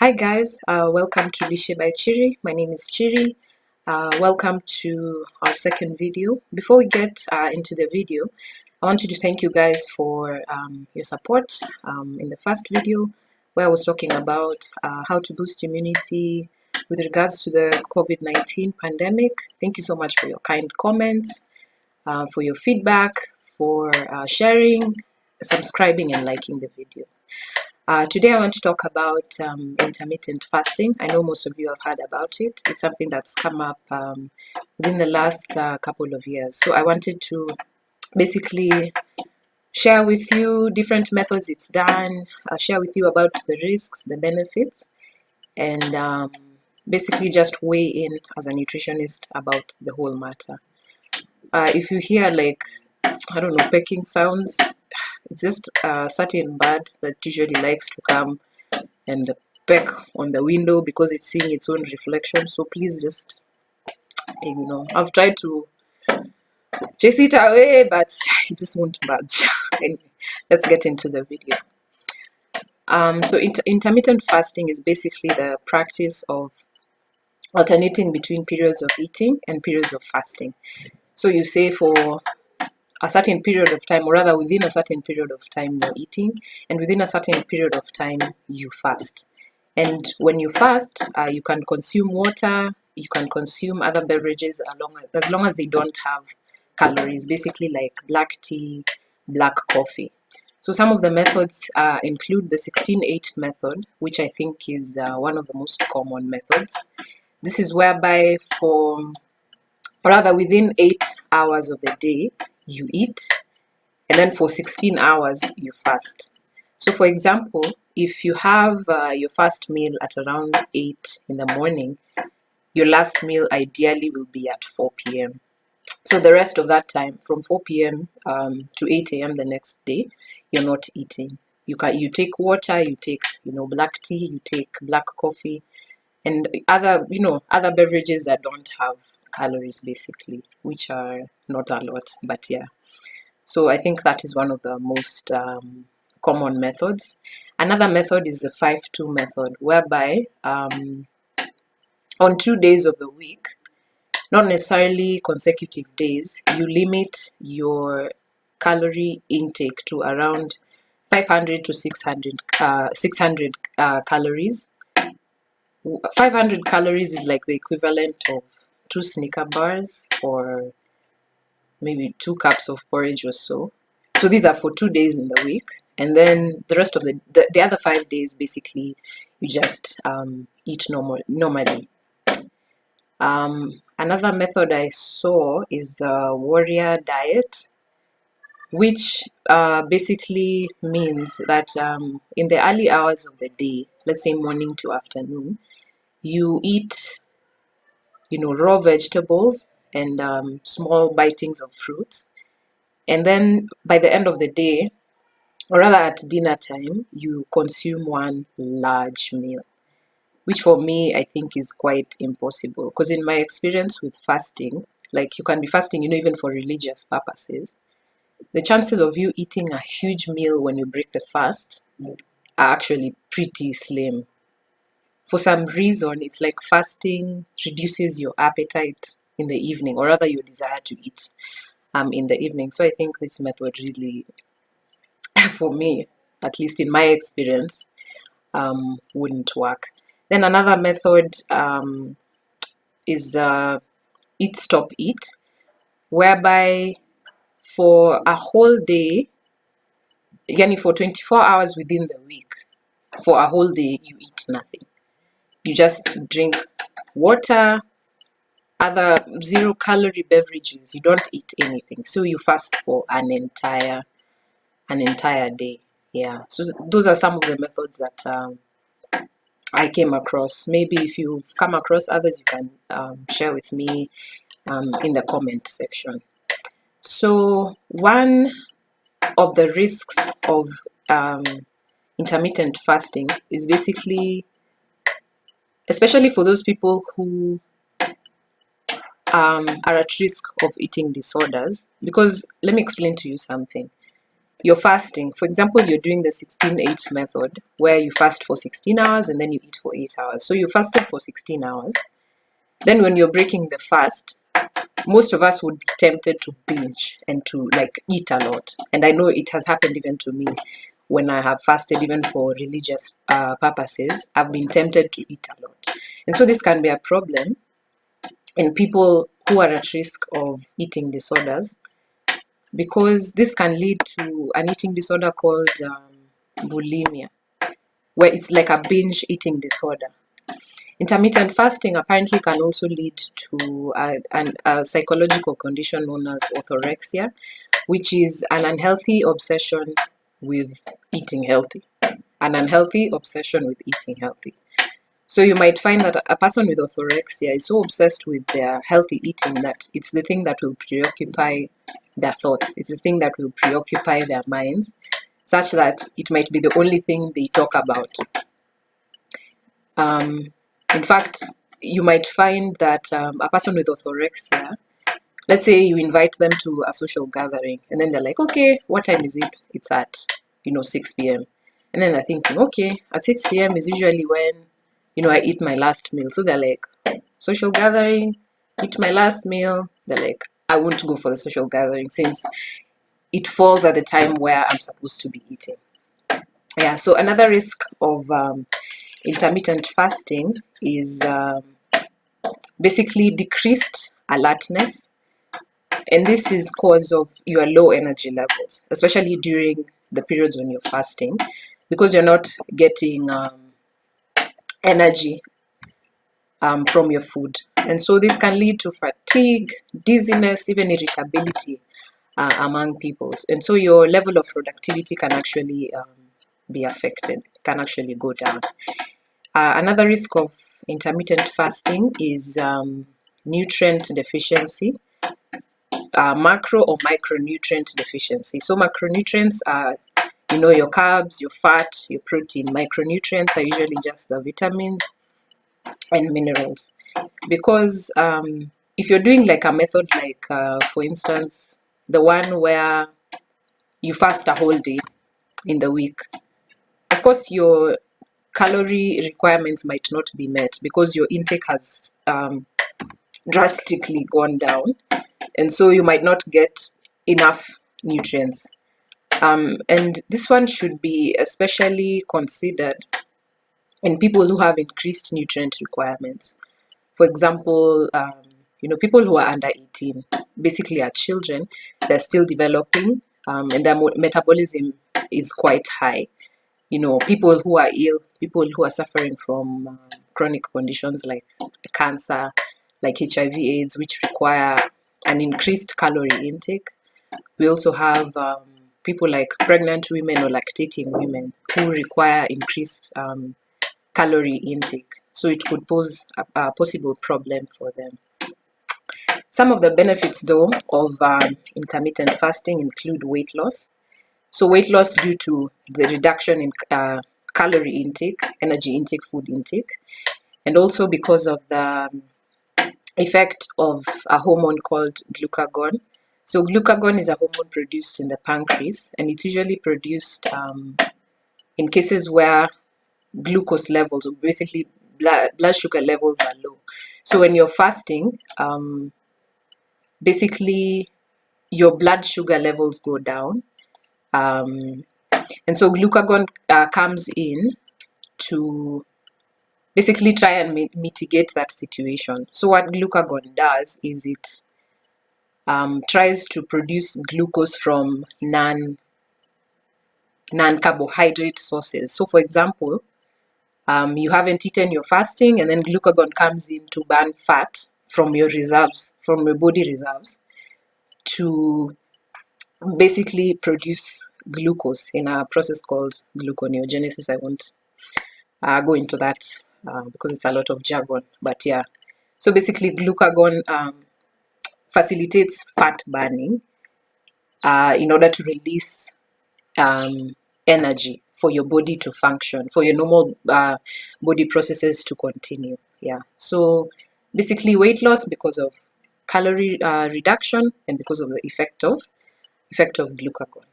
Hi guys, welcome to Lishe by Chiri. My name is Chiri. Welcome to our second video. Before we get into the video, I wanted to thank you guys for your support in the first video where I was talking about how to boost immunity with regards to the COVID-19 pandemic. Thank you so much for your kind comments, for your feedback, for sharing, subscribing and liking the video. Today I want to talk about intermittent fasting. I know most of you have heard about it. It's something that's come up within the last couple of years. So I wanted to basically share with you different methods it's done, share with you about the risks, the benefits, and basically just weigh in as a nutritionist about the whole matter. If you hear I don't know, pecking sounds, it's just a certain bird that usually likes to come and peck on the window because it's seeing its own reflection. So please just I've tried to chase it away, but it just won't budge. Anyway, let's get into the video. So intermittent fasting is basically the practice of alternating between periods of eating and periods of fasting. So you say for a certain period of time, or rather within a certain period of time you're eating, and within a certain period of time you fast. And when you fast, you can consume water, you can consume other beverages as long as they don't have calories, basically like black tea, black coffee. So some of the methods include the 16-8 method, which I think is one of the most common methods. This is whereby within 8 hours of the day, you eat, and then for 16 hours, you fast. So for example, if you have your first meal at around 8 in the morning, your last meal ideally will be at 4 p.m. So the rest of that time, from 4 p.m. To 8 a.m. the next day, you're not eating. You take water, you take black tea, you take black coffee, and other beverages that don't have calories, basically, which are not a lot, but yeah. So I think that is one of the most common methods. Another method is the 5-2 method, whereby on 2 days of the week, not necessarily consecutive days, you limit your calorie intake to around 500 to 600 calories. 500 calories is like the equivalent of 2 Snicker bars or maybe 2 cups of porridge or so. So these are for 2 days in the week, and then the rest of the other 5 days, basically, you just eat normally. Another method I saw is the warrior diet, which basically means that in the early hours of the day, let's say morning to afternoon, you eat raw vegetables and small bitings of fruits. And then by the end of the day, or rather at dinner time, you consume one large meal, which for me, I think is quite impossible. Because in my experience with fasting, like you can be fasting, even for religious purposes, the chances of you eating a huge meal when you break the fast are actually pretty slim. For some reason, it's like fasting reduces your appetite in the evening, or rather your desire to eat in the evening. So I think this method really, for me, at least in my experience, wouldn't work. Then another method is the eat, stop, eat, whereby for a whole day, for 24 hours within the week, for a whole day, you eat nothing. You just drink water, other 0-calorie beverages. You don't eat anything. So you fast for an entire day. Yeah. So those are some of the methods that I came across. Maybe if you've come across others, you can share with me in the comment section. So one of the risks of intermittent fasting is basically, especially for those people who are at risk of eating disorders, because let me explain to you something. you're fasting. For example, you're doing the 16-8 method where you fast for 16 hours and then you eat for 8 hours. So you fasted for 16 hours. Then when you're breaking the fast, most of us would be tempted to binge and to like eat a lot. And I know it has happened even to me when I have fasted, even for religious purposes. I've been tempted to eat a lot. And so this can be a problem in people who are at risk of eating disorders, because this can lead to an eating disorder called bulimia, where it's like a binge eating disorder. Intermittent fasting apparently can also lead to a psychological condition known as orthorexia, which is an unhealthy obsession with eating healthy. An unhealthy obsession with eating healthy. So you might find that a person with orthorexia is so obsessed with their healthy eating that it's the thing that will preoccupy their thoughts. It's the thing that will preoccupy their minds, such that it might be the only thing they talk about. In fact, you might find that a person with orthorexia, let's say you invite them to a social gathering, and then they're like, okay, what time is it? It's at, 6 p.m. And then they're thinking, okay, at 6 p.m. is usually when, I eat my last meal. So they're like, social gathering, eat my last meal. They're like, I won't go for the social gathering since it falls at the time where I'm supposed to be eating. Yeah, so another risk of intermittent fasting is basically decreased alertness. And this is cause of your low energy levels, especially during the periods when you're fasting, because you're not getting energy from your food. And so this can lead to fatigue, dizziness, even irritability among people. And so your level of productivity can actually be affected, can actually go down. Another risk of intermittent fasting is nutrient deficiency, macro or micronutrient deficiency. So macronutrients are, your carbs, your fat, your protein. Micronutrients are usually just the vitamins and minerals. Because if you're doing like a method like, for instance, the one where you fast a whole day in the week, of course your calorie requirements might not be met because your intake has drastically gone down, and so you might not get enough nutrients. And this one should be especially considered in people who have increased nutrient requirements. For example, people who are under 18, basically are children, they're still developing, and their metabolism is quite high. People who are ill, people who are suffering from chronic conditions like cancer, like HIV/AIDS, which require an increased calorie intake. We also have people like pregnant women or lactating women who require increased calorie intake. So it could pose a possible problem for them. Some of the benefits, though, of intermittent fasting include weight loss. So weight loss due to the reduction in calorie intake, energy intake, food intake, and also because of the effect of a hormone called glucagon. So glucagon is a hormone produced in the pancreas, and it's usually produced in cases where glucose levels, or basically blood sugar levels, are low. So when you're fasting, basically your blood sugar levels go down. And so glucagon comes in to basically try and mitigate that situation. So what glucagon does is it tries to produce glucose from non-carbohydrate sources. So for example, you haven't eaten, your fasting, and then glucagon comes in to burn fat from your reserves, from your body reserves, to basically produce glucose in a process called gluconeogenesis. I won't go into that because it's a lot of jargon, but yeah. So basically glucagon facilitates fat burning in order to release energy for your body to function, for your normal body processes to continue. Yeah. So basically weight loss because of calorie reduction and because of the effect of glucagon.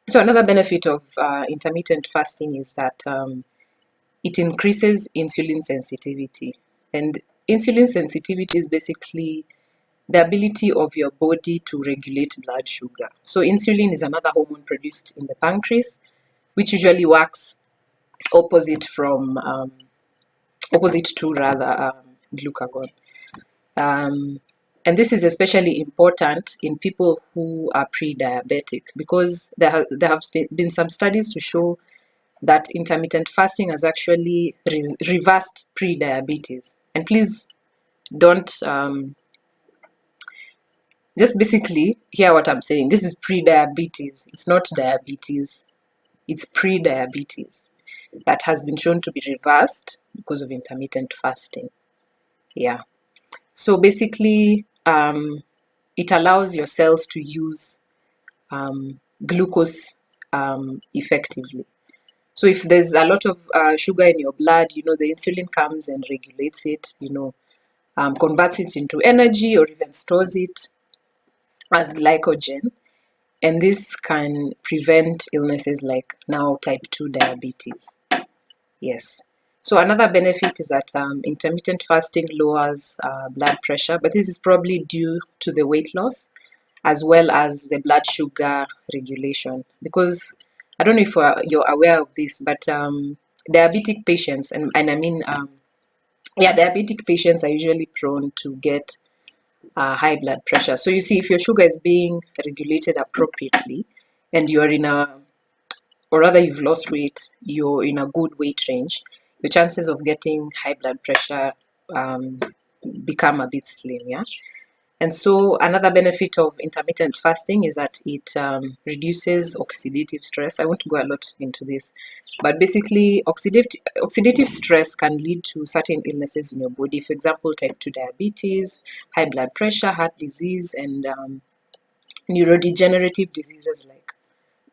So another benefit of intermittent fasting is that it increases insulin sensitivity. And insulin sensitivity is basically the ability of your body to regulate blood sugar. So insulin is another hormone produced in the pancreas, which usually works opposite from opposite to rather glucagon. And this is especially important in people who are pre-diabetic, because there have been some studies to show that intermittent fasting has actually reversed pre-diabetes. And please don't just basically hear what I'm saying. This is pre-diabetes. It's not diabetes. It's pre-diabetes that has been shown to be reversed because of intermittent fasting. Yeah. So basically, it allows your cells to use glucose effectively. So if there's a lot of sugar in your blood, the insulin comes and regulates it, converts it into energy or even stores it as glycogen. And this can prevent illnesses like now type 2 diabetes. Yes. So another benefit is that intermittent fasting lowers blood pressure, but this is probably due to the weight loss as well as the blood sugar regulation. Because I don't know if you're aware of this, but diabetic patients, and I mean, diabetic patients are usually prone to get high blood pressure. So you see, if your sugar is being regulated appropriately and you're in a, or rather you've lost weight, you're in a good weight range, your chances of getting high blood pressure become a bit slim, yeah? And so another benefit of intermittent fasting is that it reduces oxidative stress. I won't go a lot into this, but basically oxidative stress can lead to certain illnesses in your body. For example, type 2 diabetes, high blood pressure, heart disease, and neurodegenerative diseases like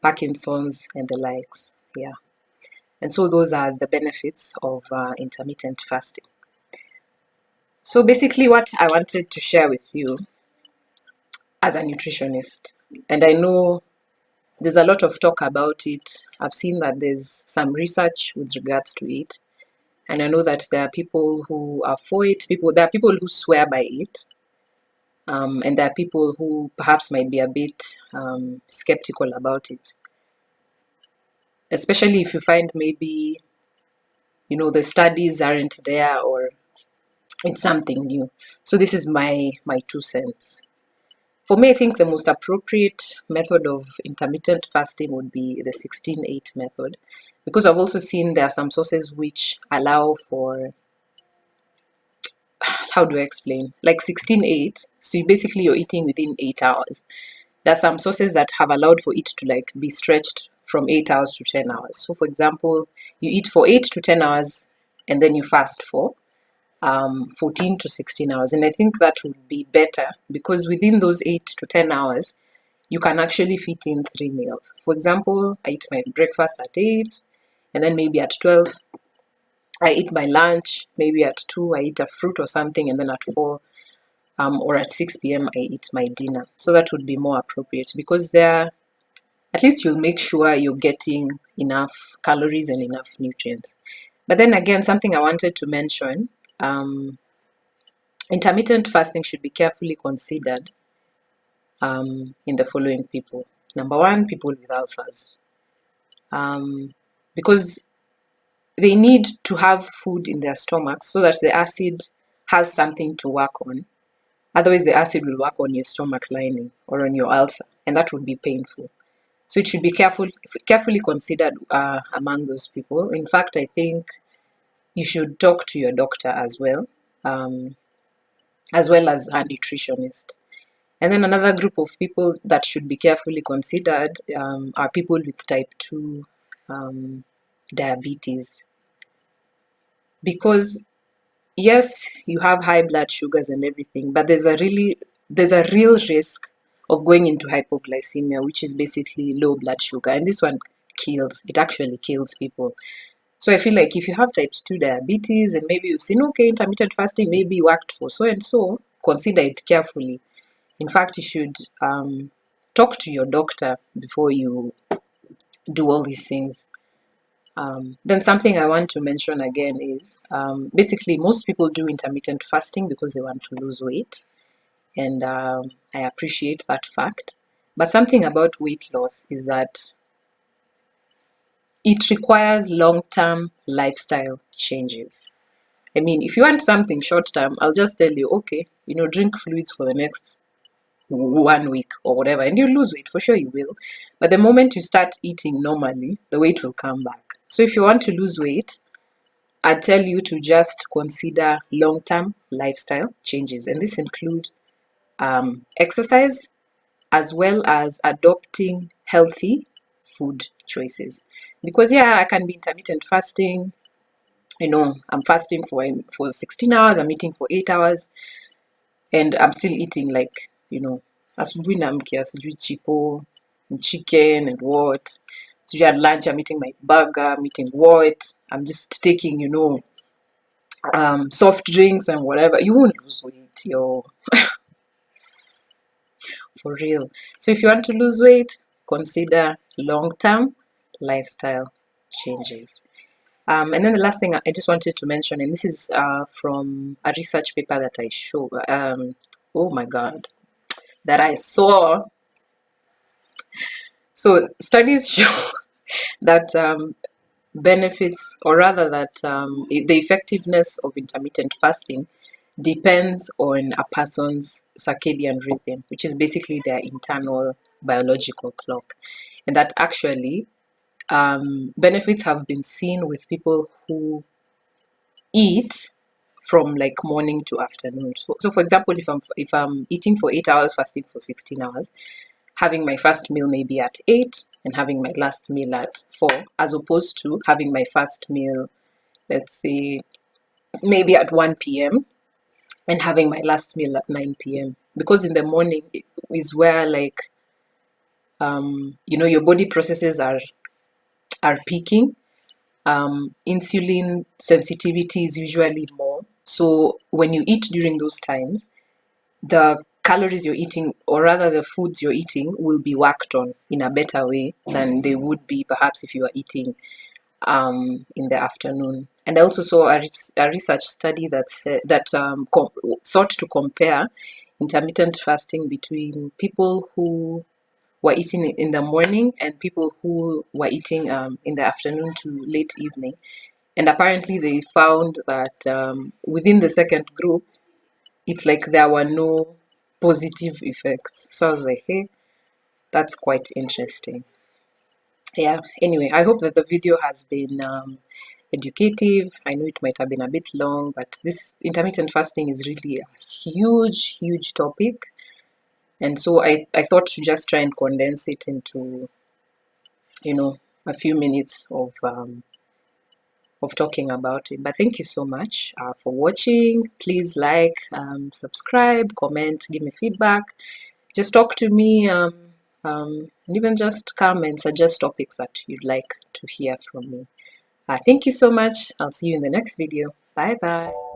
Parkinson's and the likes. Yeah. And so those are the benefits of intermittent fasting. So basically what I wanted to share with you as a nutritionist, and I know there's a lot of talk about it. I've seen that there's some research with regards to it. And I know that there are people who are for it, there are people who swear by it. And there are people who perhaps might be a bit skeptical about it. Especially if you find maybe, the studies aren't there or it's something new. So this is my 2 cents. For me, I think the most appropriate method of intermittent fasting would be the 16-8 method, because I've also seen there are some sources which allow for, how do I explain? Like 16-8, so you're eating within 8 hours. There are some sources that have allowed for it to like be stretched from 8 hours to 10 hours. So for example, you eat for 8 to 10 hours and then you fast for 14 to 16 hours. And I think that would be better because within those 8 to 10 hours, you can actually fit in 3 meals. For example, I eat my breakfast at 8, and then maybe at 12, I eat my lunch. Maybe at 2, I eat a fruit or something, and then at 4 or at 6 p.m., I eat my dinner. So that would be more appropriate because there, at least you'll make sure you're getting enough calories and enough nutrients. But then again, something I wanted to mention, intermittent fasting should be carefully considered in the following people. Number one, people with ulcers. Because they need to have food in their stomachs so that the acid has something to work on. Otherwise, the acid will work on your stomach lining or on your ulcer, and that would be painful. So it should be carefully considered among those people. In fact, I think you should talk to your doctor as well as a nutritionist. And then another group of people that should be carefully considered are people with type 2 diabetes. Because yes, you have high blood sugars and everything, but there's a real risk of going into hypoglycemia, which is basically low blood sugar. And this one it actually kills people. So I feel like if you have type 2 diabetes and maybe you've seen, okay, intermittent fasting maybe worked for so and so, consider it carefully. In fact, you should talk to your doctor before you do all these things. Then something I want to mention again is basically most people do intermittent fasting because they want to lose weight, and I appreciate that fact. But something about weight loss is that it requires long-term lifestyle changes. I mean, if you want something short-term, I'll just tell you, okay, drink fluids for the next 1 week or whatever, and you lose weight. For sure you will. But the moment you start eating normally, the weight will come back. So if you want to lose weight, I tell you to just consider long-term lifestyle changes, and this include exercise as well as adopting healthy food choices. Because I can be intermittent fasting. I'm fasting for 16 hours. I'm eating for 8 hours, and I'm still eating like asubuhi naamkia sijui chipo and chicken and what. So at lunch I'm eating my burger. I'm eating what. I'm just taking soft drinks and whatever. You won't lose weight, for real. So if you want to lose weight, consider long-term lifestyle changes. And then the last thing I just wanted to mention, and this is from a research paper that I show. Oh my God, that I saw. So studies show that benefits, or rather that the effectiveness of intermittent fasting depends on a person's circadian rhythm, which is basically their internal biological clock. And that actually benefits have been seen with people who eat from like morning to afternoon. So for example, if I'm eating for 8 hours, fasting for 16 hours, having my first meal maybe at 8 and having my last meal at 4, as opposed to having my first meal, let's say, maybe at 1 p.m. and having my last meal at 9 p.m. Because in the morning is where like your body processes are peaking. Insulin sensitivity is usually more. So when you eat during those times, the calories you're eating, or rather the foods you're eating, will be worked on in a better way than they would be perhaps if you are eating in the afternoon. And I also saw a research study that sought to compare intermittent fasting between people who were eating in the morning and people who were eating in the afternoon to late evening. And apparently they found that within the second group, it's like there were no positive effects. So I was like, hey, that's quite interesting. Yeah, anyway, I hope that the video has been educative. I know it might have been a bit long, but this intermittent fasting is really a huge topic. And so I thought to just try and condense it into, a few minutes of talking about it. But thank you so much for watching. Please like, subscribe, comment, give me feedback. Just talk to me, and even just come and suggest topics that you'd like to hear from me. Thank you so much. I'll see you in the next video. Bye bye.